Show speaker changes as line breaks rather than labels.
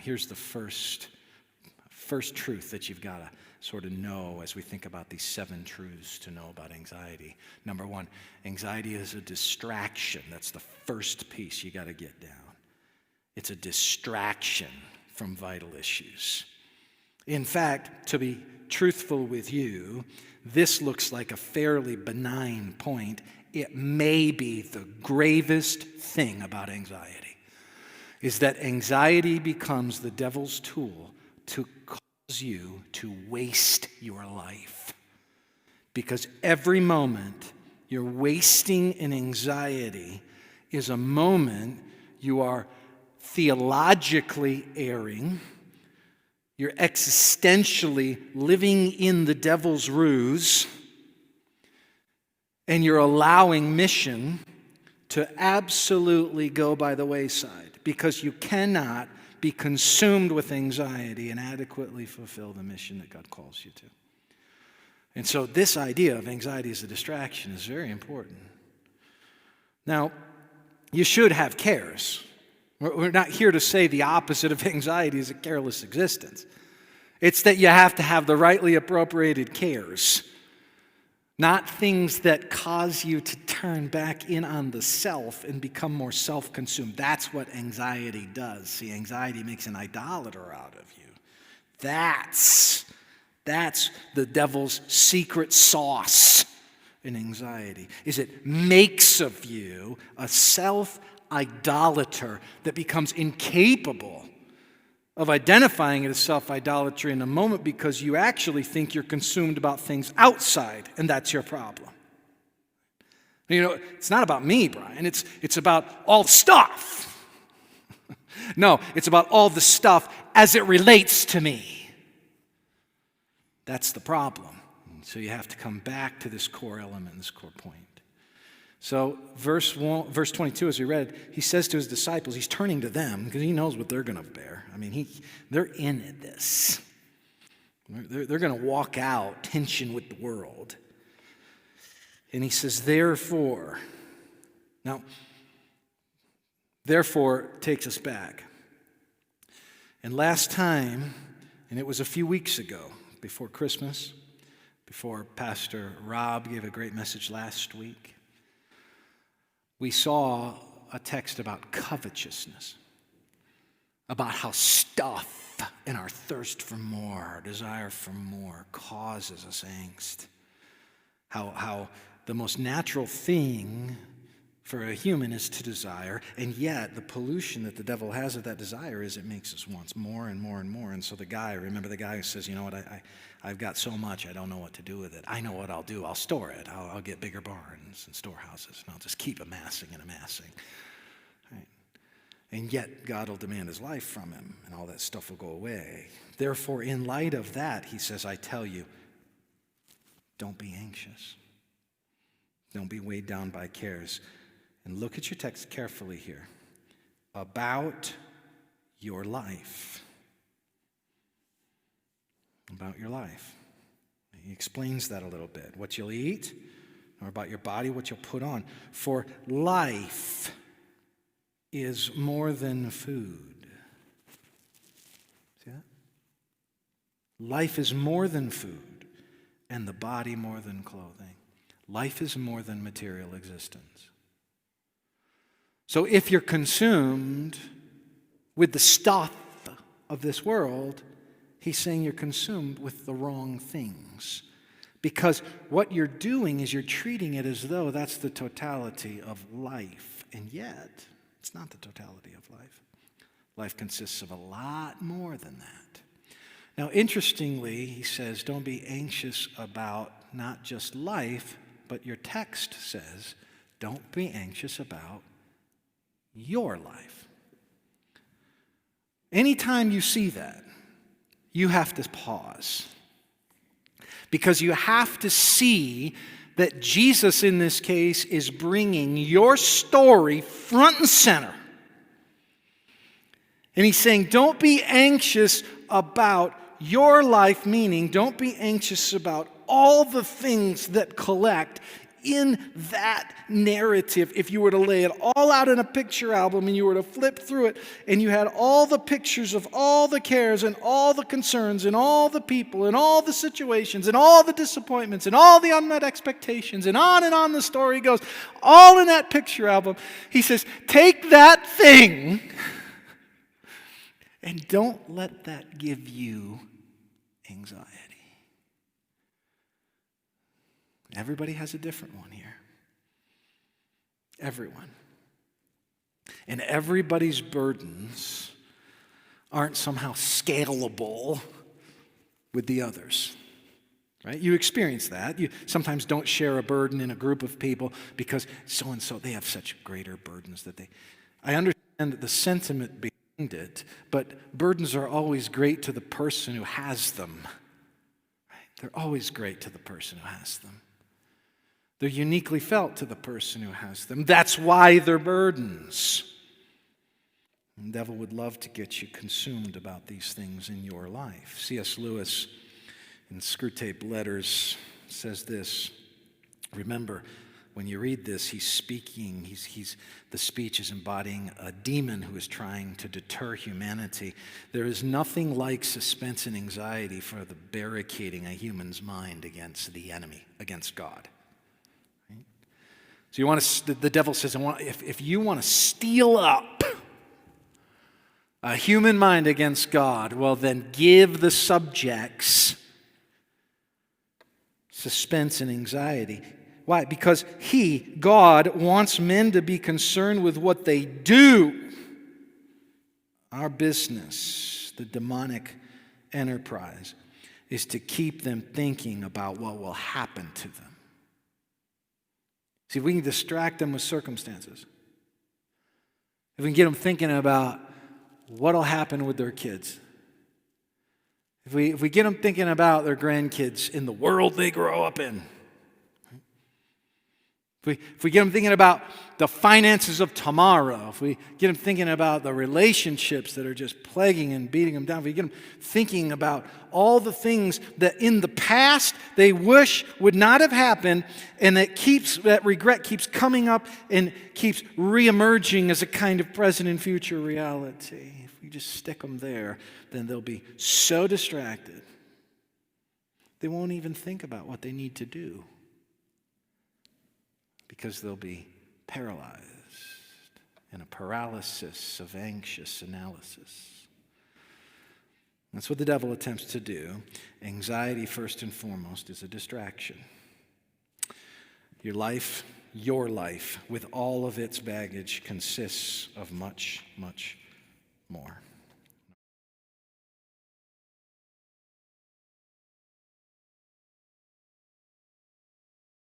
here's the first truth that you've got to sort of know as we think about these 7 truths to know about anxiety. Number 1, anxiety is a distraction. That's the first piece you got to get down. It's a distraction from vital issues. In fact, to be truthful with you, this looks like a fairly benign point. It may be the gravest thing about anxiety, is that anxiety becomes the devil's tool to cause you to waste your life. Because every moment you're wasting in anxiety is a moment you are theologically erring, you're existentially living in the devil's ruse, and you're allowing mission to absolutely go by the wayside because you cannot be consumed with anxiety and adequately fulfill the mission that God calls you to. And so this idea of anxiety as a distraction is very important. Now, you should have cares. We're not here to say the opposite of anxiety is a careless existence. It's that you have to have the rightly appropriated cares, not things that cause you to turn back in on the self and become more self-consumed. That's what anxiety does. See, anxiety makes an idolater out of you. That's the devil's secret sauce in anxiety, is it makes of you a self-idolater that becomes incapable of identifying it as self-idolatry in a moment because you actually think you're consumed about things outside, and that's your problem. You know, it's not about me, Bryan. It's about all the stuff. No, it's about all the stuff as it relates to me. That's the problem. So you have to come back to this core element, this core point. So verse 22, as we read, he says to his disciples, he's turning to them because he knows what they're going to bear. I mean, they're in this. They're going to walk out tension with the world. And he says, therefore. Now, therefore takes us back. And last time, and it was a few weeks ago, before Christmas, before Pastor Rob gave a great message last week, we saw a text about covetousness, about how stuff and our thirst for more, our desire for more causes us angst. How the most natural thing for a human is to desire, and yet the pollution that the devil has of that desire is it makes us want more and more and more. And so remember the guy who says, you know what, I've got so much, I don't know what to do with it. I know what I'll do. I'll store it. I'll get bigger barns and storehouses, and I'll just keep amassing and amassing. Right? And yet God will demand his life from him, and all that stuff will go away. Therefore, in light of that, he says, I tell you, don't be anxious. Don't be weighed down by cares. And look at your text carefully here. About your life. About your life. He explains that a little bit. What you'll eat, or about your body, what you'll put on. For life is more than food. See that? Life is more than food, and the body more than clothing. Life is more than material existence. So if you're consumed with the stuff of this world, he's saying you're consumed with the wrong things. Because what you're doing is you're treating it as though that's the totality of life. And yet, it's not the totality of life. Life consists of a lot more than that. Now, interestingly, he says, don't be anxious about not just life, but your text says, don't be anxious about your life. Anytime you see that, you have to pause. Because you have to see that Jesus, in this case, is bringing your story front and center. And he's saying, don't be anxious about your life, meaning don't be anxious about all the things that collect in that narrative, if you were to lay it all out in a picture album and you were to flip through it and you had all the pictures of all the cares and all the concerns and all the people and all the situations and all the disappointments and all the unmet expectations and on the story goes, all in that picture album, he says, take that thing and don't let that give you anxiety. Everybody has a different one here. Everyone. And everybody's burdens aren't somehow scalable with the others. Right? You experience that. You sometimes don't share a burden in a group of people because so-and-so, they have such greater burdens that I understand the sentiment behind it, but burdens are always great to the person who has them. Right? They're always great to the person who has them. They're uniquely felt to the person who has them. That's why they're burdens. The devil would love to get you consumed about these things in your life. C.S. Lewis, in Screwtape Letters, says this. Remember, when you read this, he's speaking, the speech is embodying a demon who is trying to deter humanity. There is nothing like suspense and anxiety for the barricading a human's mind against the enemy, against God. So the devil says, if you want to steel up a human mind against God, well then give the subjects suspense and anxiety. Why? Because God, wants men to be concerned with what they do. Our business, the demonic enterprise, is to keep them thinking about what will happen to them. See, if we can distract them with circumstances, if we can get them thinking about what will happen with their kids, if we get them thinking about their grandkids in the world they grow up in, if we get them thinking about the finances of tomorrow, if we get them thinking about the relationships that are just plaguing and beating them down, if we get them thinking about all the things that in the past they wish would not have happened, and that regret keeps coming up and keeps reemerging as a kind of present and future reality. If we just stick them there, then they'll be so distracted they won't even think about what they need to do, because they'll be paralyzed in a paralysis of anxious analysis. That's what the devil attempts to do. Anxiety, first and foremost, is a distraction. Your life, with all of its baggage, consists of much, much more.